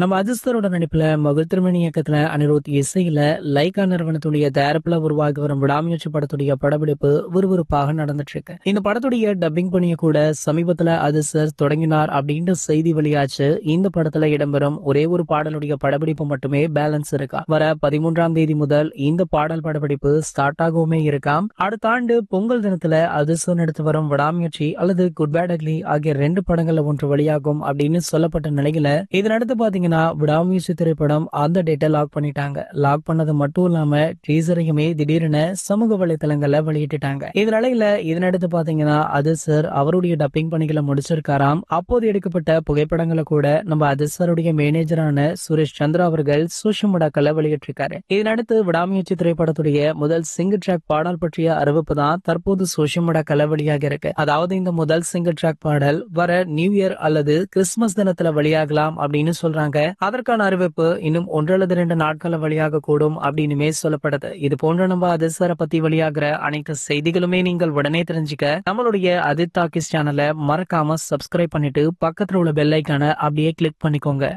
நம்ம அஜிஸ்தரோட நடிப்புல மகள் திருமணி இயக்கத்துல அனிருத் இசையில லைகா நிறுவனத்துடைய தயாரிப்புல உருவாகி வரும் விடாமுயற்சி படத்துடைய படப்பிடிப்பு விறுவிறுப்பாக நடந்துட்டு இருக்கு. இந்த படத்துடைய டப்பிங் பணியை கூட சமீபத்துல அஜிஸ்தர் தொடங்கினார் அப்படின்ற செய்தி வெளியாச்சு. இந்த படத்துல இடம்பெறும் ஒரே ஒரு பாடலுடைய படப்பிடிப்பு மட்டுமே பேலன்ஸ் இருக்கா. வர 13ஆம் தேதி முதல் இந்த பாடல் படப்பிடிப்பு ஸ்டார்ட் ஆகவுமே இருக்காம். அடுத்த ஆண்டு பொங்கல் தினத்துல அஜிஸ்தர் நடித்து வரும் விடாமுயற்சி அல்லது குட் பேட் அக்லி ஆகிய 2 படங்கள்ல ஒன்று வெளியாகும் அப்படின்னு சொல்லப்பட்ட நிலையில இதனடுத்து பாத்தீங்கன்னா விடாமுயற்சி திரைப்படம் அந்த டேட்டை லாக் பண்ணிட்டாங்க. லாக் பண்ணது மட்டும் இல்லாம டீசரையுமே திடீரென சமூக வலைதளங்கள்ல வெளியிட்டுட்டாங்க. இதனால இதனடுத்து பாத்தீங்கன்னா அஜித் அவருடைய டப்பிங் பணிகளை முடிச்சிருக்காராம். அப்போது எடுக்கப்பட்ட புகைப்படங்களை கூட நம்ம அஜித் மேனேஜரான சுரேஷ் சந்திரா அவர்கள் சோஷியல் மீடியாக்களை வெளியிட்டிருக்காரு. இதனடுத்து விடாமுயற்சி திரைப்படத்துடைய முதல் சிங்கிள் ட்ராக் பாடல் பற்றிய அறிவிப்பு தான் தற்போது சோஷியல் மீடியாக்களை வெளியாக இருக்கு. அதாவது இந்த முதல் சிங்கிள் ட்ராக் பாடல் வர நியூ இயர் அல்லது கிறிஸ்துமஸ் தினத்துல வெளியாகலாம் அப்படின்னு சொல்றாங்க. அதற்கான அறிவிப்பு இன்னும் 1 அல்லது 2 நாட்கள வெளியாக கூடும் அப்படின்னுமே சொல்லப்படுது. இது போன்ற நம்ம அதிர்ஷ்டரை பத்தி வெளியாகிற அனைத்து செய்திகளுமே நீங்கள் உடனே தெரிஞ்சுக்க நம்மளுடைய அதித் டாக்கிஸ் சேனலை மறக்காம சப்ஸ்கிரைப் பண்ணிட்டு பக்கத்துல உள்ள பெல் ஐக்கான அப்படியே கிளிக் பண்ணிக்கோங்க.